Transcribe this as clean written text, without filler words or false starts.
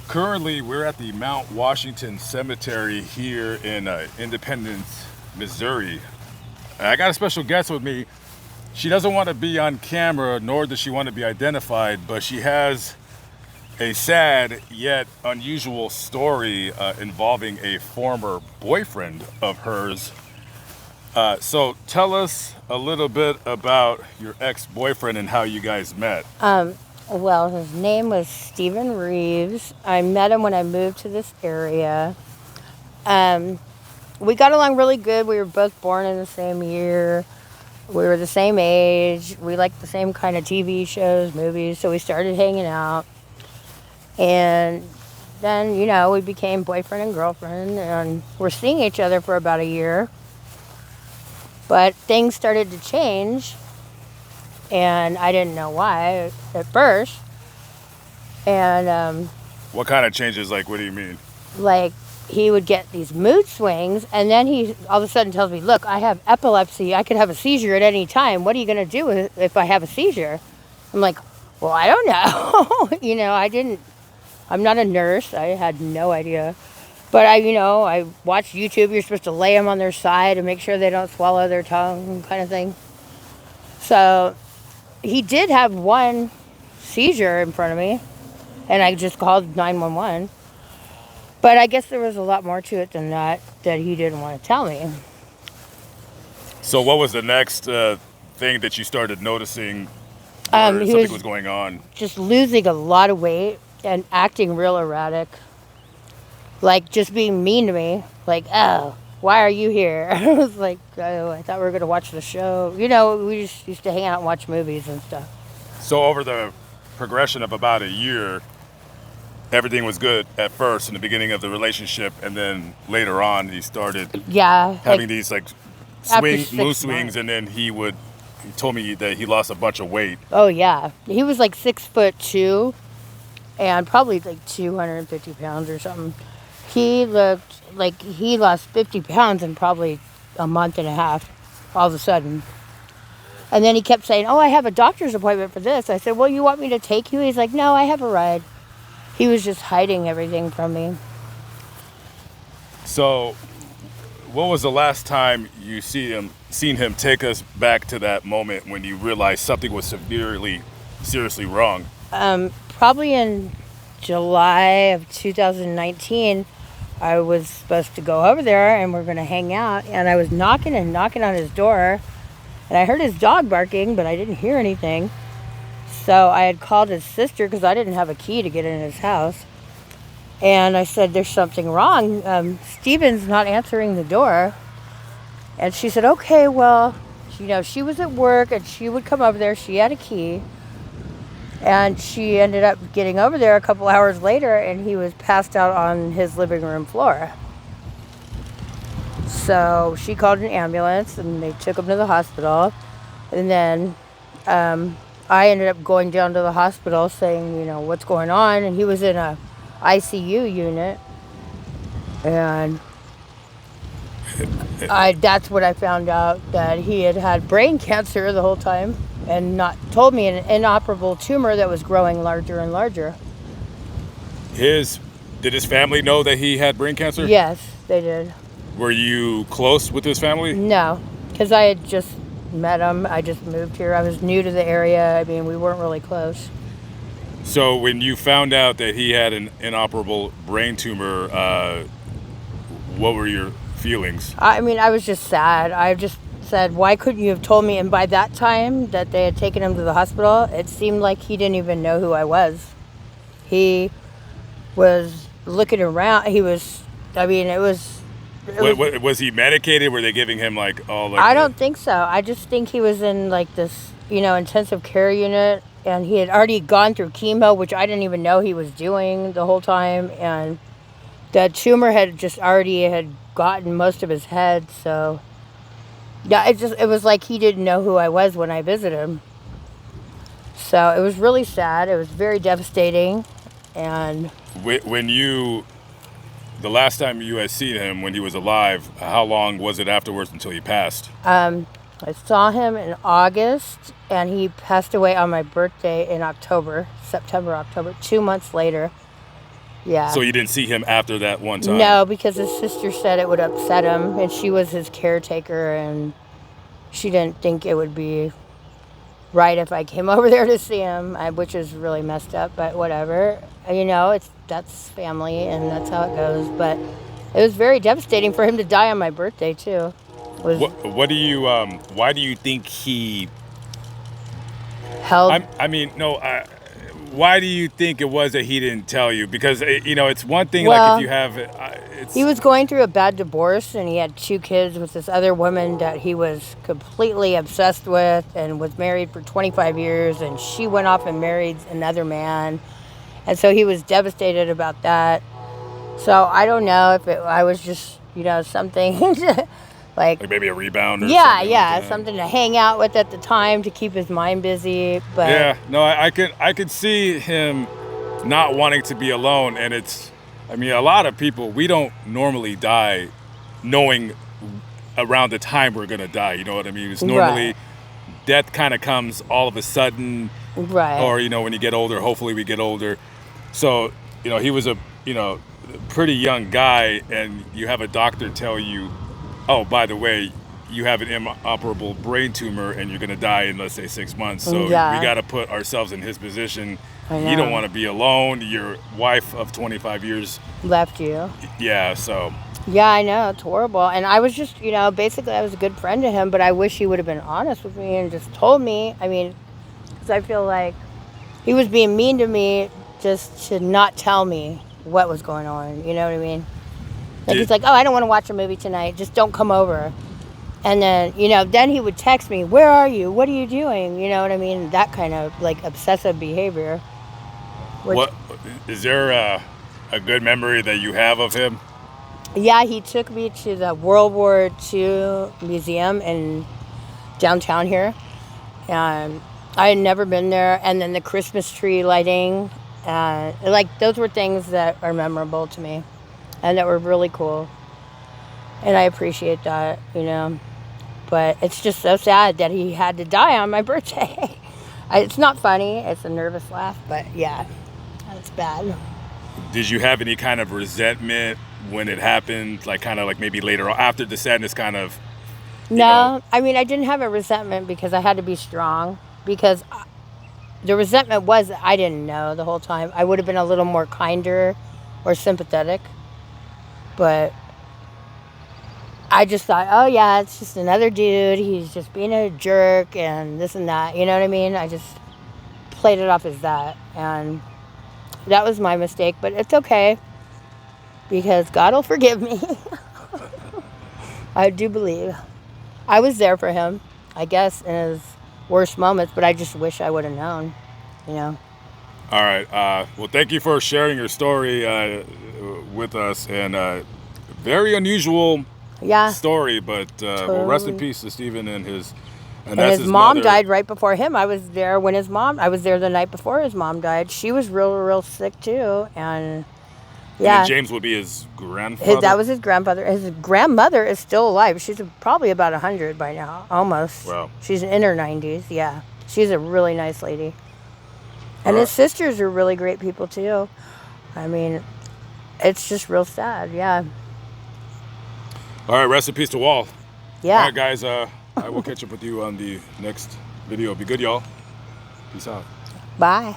Currently, we're at the Mount Washington Cemetery here in Independence, Missouri. And I got a special guest with me. She doesn't want to be on camera, nor does she want to be identified, but she has a sad yet unusual story involving a former boyfriend of hers. So tell us a little bit about your ex-boyfriend and how you guys met. Well, his name was Stephen Reeves. I met him when I moved to this area. Um, we got along really good. We were both born in the same year. We were the same age. We liked the same kind of TV shows, movies. So we started hanging out. And then, we became boyfriend and girlfriend. And we're seeing each other for about a year. But things started to change. And I didn't know why at first. And What kind of changes? Like, what do you mean? like he would get these mood swings, and then he all of a sudden tells me, "Look, I have epilepsy. I could have a seizure at any time. What are you going to do if I have a seizure?" I'm like, "Well, I don't know." I didn't. I'm not a nurse. I had no idea. But I watched YouTube. You're supposed to lay them on their side and make sure they don't swallow their tongue, kind of thing. So he did have one seizure in front of me, and I just called 911. But I guess there was a lot more to it than that he didn't want to tell me. So, what was the next thing that you started noticing or He something was was going on? just losing a lot of weight and acting real erratic. Like, just being mean to me. Like, "Oh, why are you here?" I was like, "Oh, I thought we were going to watch the show." We just used to hang out and watch movies and stuff. So, over the progression of about a year, everything was good at first in the beginning of the relationship, and then later on, he started Yeah, having these like after mood 6 swings, months. and then he told me that he lost a bunch of weight. Oh, yeah. He was like 6'2" and probably like 250 pounds or something. He looked like he lost 50 pounds in probably a month and a half, all of a sudden. And then he kept saying, "Oh, I have a doctor's appointment for this." I said, "Well, you want me to take you?" He's like, "No, I have a ride." He was just hiding everything from me. So, what was the last time you seen him take us back to that moment when you realized something was seriously wrong? Probably in July of 2019, I was supposed to go over there and we're going to hang out. And I was knocking and knocking on his door. And I heard his dog barking, but I didn't hear anything. So I had called his sister because I didn't have a key to get in his house. And I said, "There's something wrong. Steven's not answering the door." And she said, "Okay, well, she was at work and she would come over there. She had a key." And she ended up getting over there a couple hours later, and he was passed out on his living room floor. So she called an ambulance, and they took him to the hospital. And then I ended up going down to the hospital saying, "What's going on?" And he was in a ICU unit. And that's when I found out that he had had brain cancer the whole time and not told me an inoperable tumor that was growing larger and larger. Did his family know that he had brain cancer? Yes, they did. Were you close with his family? No, because I had just met him. I just moved here. I was new to the area. I mean, we weren't really close. So when you found out that he had an inoperable brain tumor, what were your feelings? I mean, I was just sad. I just said, "Why couldn't you have told me?" And by that time that they had taken him to the hospital, it seemed like he didn't even know who I was. He was looking around. It Was he medicated? Were they giving him I don't think so. I just think he was in like this, intensive care unit, and he had already gone through chemo, which I didn't even know he was doing the whole time, and the tumor had gotten most of his head, so yeah, it was like he didn't know who I was when I visited him. So it was really sad. It was very devastating, and the last time you had seen him when he was alive, how long was it afterwards until he passed? I saw him in August, and he passed away on my birthday in October, 2 months later. Yeah. So you didn't see him after that one time? No, because his sister said it would upset him, and she was his caretaker, and she didn't think it would be right if I came over there to see him, which is really messed up, but whatever. You know, that's family, and that's how it goes. But it was very devastating for him to die on my birthday too. What do you why do you think he Held. I mean, no, why do you think it was that he didn't tell you? Because you know, it's one thing like Well, if you have it's he was going through a bad divorce, and he had 2 kids with this other woman that he was completely obsessed with, and was married for 25 years, and she went off and married another man, and so he was devastated about that. So I don't know if I was just, you know, something like maybe a rebound or yeah, something yeah, like that. something to hang out with at the time to keep his mind busy. But Yeah, no, I could see him not wanting to be alone, and I mean, a lot of people, we don't normally die knowing around the time we're gonna die. You know what I mean? It's normally right, death kind of comes all of a sudden, right, or you know, when you get older. Hopefully, we get older. So you know, he was a pretty young guy, and you have a doctor tell you, oh, by the way, you have an inoperable brain tumor and you're going to die in, let's say, 6 months. So we yeah, got to put ourselves in his position. I You don't know. want to be alone. Your wife of 25 years. Left you. Yeah. So Yeah, I know, it's horrible. And I was just, you know, basically I was a good friend to him, but I wish he would have been honest with me and just told me. I mean, because I feel like he was being mean to me just to not tell me what was going on. You know what I mean? Like he's like, oh, I don't want to watch a movie tonight. Just don't come over. And then, you know, then he would text me, where are you? What are you doing? You know what I mean? That kind of like obsessive behavior. Which, what is there a good memory that you have of him? yeah, he took me to the World War II museum in downtown here. And I had never been there. And then the Christmas tree lighting. Like, those were things that are memorable to me and that were really cool. And I appreciate that, you know. But it's just so sad that he had to die on my birthday. It's not funny. It's a nervous laugh. But, yeah, that's bad. Did you have any kind of resentment when it happened? Like kind of like maybe later on, after the sadness kind of, you know? No, I mean, I didn't have a resentment because I had to be strong. Because the resentment was that I didn't know the whole time. I would have been a little more kinder or sympathetic. But I just thought, oh, yeah, it's just another dude. He's just being a jerk and this and that. You know what I mean? I just played it off as that. And that was my mistake. But it's okay because God will forgive me. I do believe. I was there for him, I guess, in his worst moments. But I just wish I would have known, you know. All right. Well, thank you for sharing your story with us. And very unusual Yeah. story, but well, rest in Totally. peace to Stephen and his And that's his mom mother. died right before him. I was there the night before his mom died. She was real, real sick too. And And yeah, then James would be his grandfather. that was his grandfather. His grandmother is still alive. She's probably about 100 by now, almost. Wow. She's in her 90s. Yeah, she's a really nice lady. And his sisters are really great people too. I mean, it's just real sad. Yeah. All right, rest in peace to Wall. Yeah. All right, guys. I will catch up with you on the next video. Be good, y'all. Peace out. Bye.